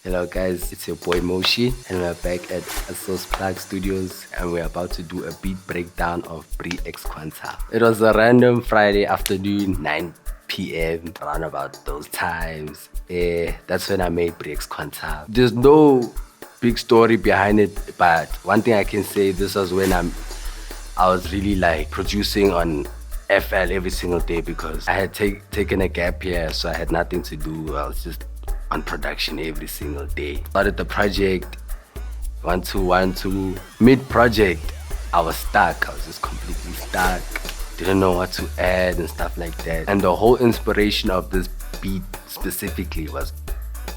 Hello guys, it's your boy Moshi and we're back at Asourceplug Studios and we're about to do a beat breakdown of Brii x Quantum. It was a random Friday afternoon, 9 p.m. around about those times. That's when I made Brii x Quantum. There's no big story behind it, but one thing I can say, this was when I was really like producing on FL every single day because I had taken a gap here, so I had nothing to do. I was just on production every single day. Started the project, 1 2 mid-project, I was stuck. I was just completely stuck. Didn't know what to add and stuff like that. And the whole inspiration of this beat specifically was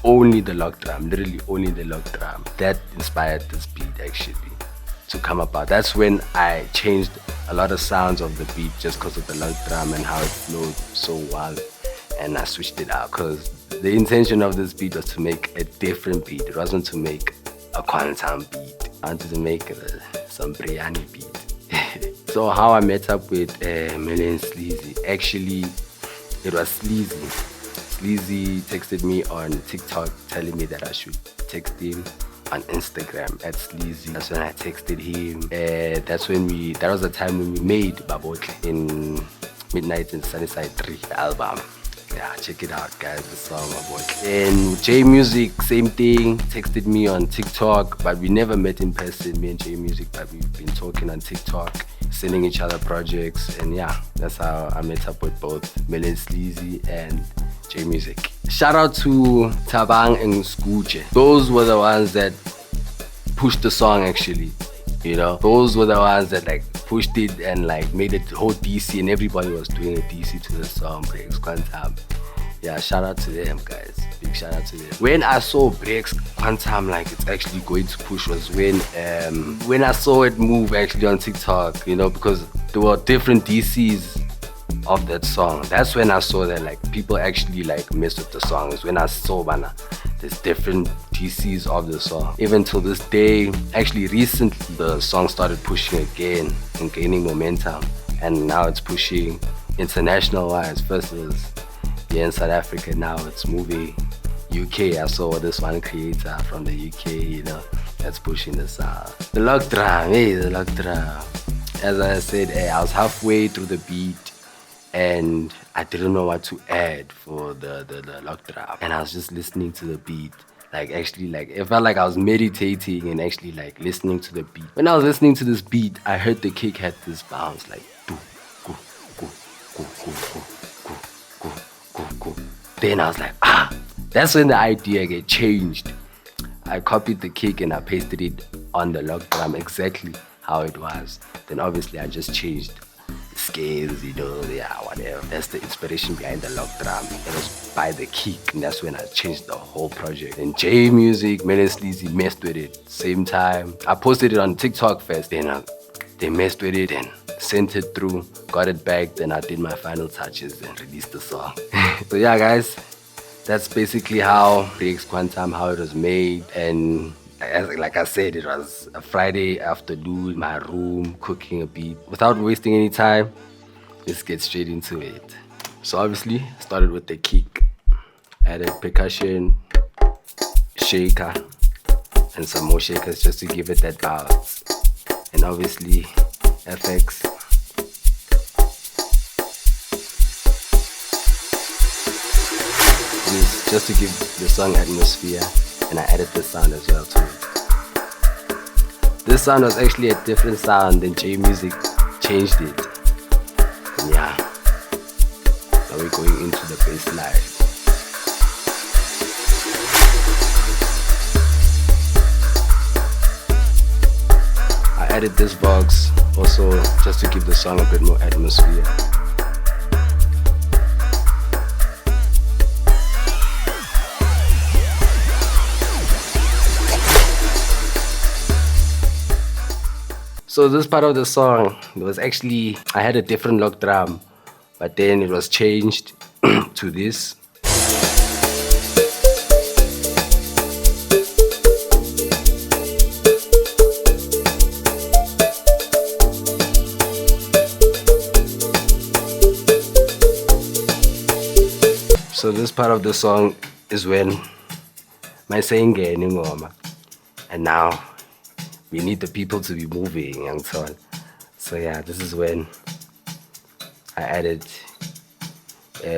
only the lock drum, literally only the lock drum. That inspired this beat actually to come about. That's when I changed a lot of sounds of the beat just because of the lock drum and how it flowed so well. And I switched it out because the intention of this beat was to make a different beat. It wasn't to make a quantum beat. I wanted to make some biryani beat. So how I met up with Mellow and Sleazy, actually it was Sleazy. Sleazy texted me on TikTok telling me that I should text him on Instagram at Sleazy. That's when I texted him. That was the time when we made Babotle in Midnight in Sunnyside 3 album. Yeah, check it out guys, the song Babotle. And J Music, same thing, texted me on TikTok, but we never met in person, me and J Music, but we've been talking on TikTok, sending each other projects, and yeah, that's how I met up with both Mellow, Sleazy and J Music. Shout out to Tabang and Skuche. Those were the ones that pushed the song actually, you know. Those were the ones that like pushed it and like made it whole DC, and everybody was doing a DC to the song Brii x Quantum. Yeah, shout out to them guys. Big shout out to them. When I saw Brii x Quantum like it's actually going to push was when I saw it move actually on TikTok, you know, because there were different DCs of that song. That's when I saw that like people actually like mess with the songs. When I saw there's different DCs of the song. Even till this day, actually recently the song started pushing again and gaining momentum, and now it's pushing international wise. First it was here in South Africa, now it's moving UK. I saw this one creator from the UK, you know, that's pushing the sound. The lock drum, the lock drum. As I said, I was halfway through the beat and I didn't know what to add for the lock drum, and I was just listening to the beat. Like actually like it felt like I was meditating and actually like listening to the beat. When I was listening to this beat, I heard the kick had this bounce like do go go go go go go go go go. Then I was like, that's when the idea get changed. I copied the kick and I pasted it on the lock drum exactly how it was. Then obviously I just changed scales, you know, yeah, whatever. That's the inspiration behind the lock drum. It was by the kick, and that's when I changed the whole project. And J Music, Mellow and Sleazy messed with it. Same time, I posted it on TikTok first, then they messed with it and sent it through, got it back, then I did my final touches and released the song. So yeah guys, that's basically how Brii x Quantum, how it was made. And like I said, it was a Friday afternoon in my room cooking a beat. Without wasting any time, let's get straight into it. So obviously, started with the kick, added percussion, shaker, and some more shakers just to give it that bounce. And obviously, FX. Just to give the song atmosphere. And I added this sound as well too. This sound was actually a different sound than J Music changed it. And yeah, now we're going into the bass line. I added this box also just to give the song a bit more atmosphere. So this part of the song, it was actually, I had a different lock drum, but then it was changed to this. So this part of the song is when my saying ngoma. And now we need the people to be moving and so on. So yeah, this is when I added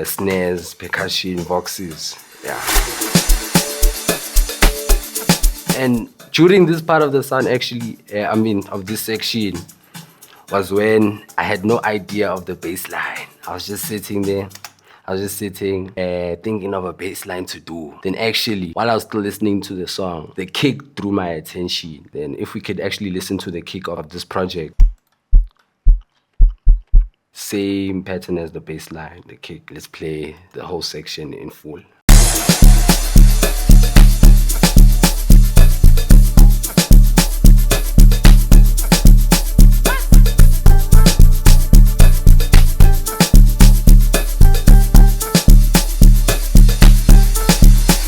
snares, percussion, boxes. Yeah. And during this part of the sound, actually, of this section, was when I had no idea of the bass line. I was just sitting there. Thinking of a bass line to do. Then actually, while I was still listening to the song, the kick drew my attention. Then if we could actually listen to the kick of this project, same pattern as the bass line, the kick. Let's play the whole section in full.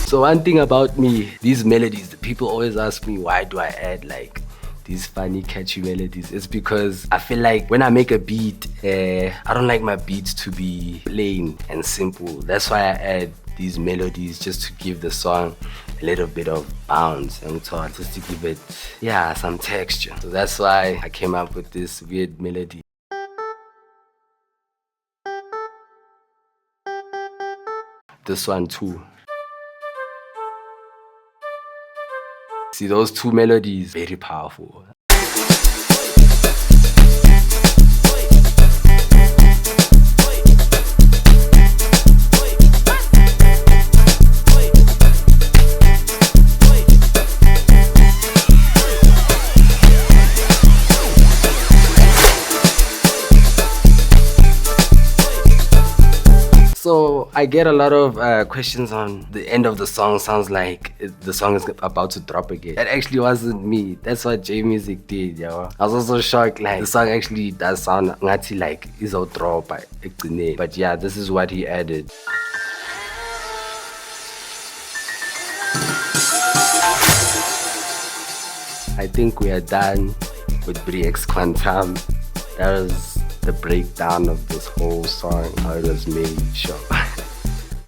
So one thing about me, these melodies, the people always ask me, why do I add like these funny, catchy melodies? It's because I feel like when I make a beat, I don't like my beats to be plain and simple. That's why I add these melodies, just to give the song a little bit of bounce and so on, just to give it, yeah, some texture. So that's why I came up with this weird melody. This one too. See, those two melodies, very powerful. So I get a lot of questions on the end of the song. Sounds like the song is about to drop again. That actually wasn't me. That's what J Music did, yo. I was also shocked, like the song actually does sound ngathi like izo drop. But yeah, this is what he added. I think we are done with Brii X Quantum. That was the breakdown of this whole song, how it was made. Sure.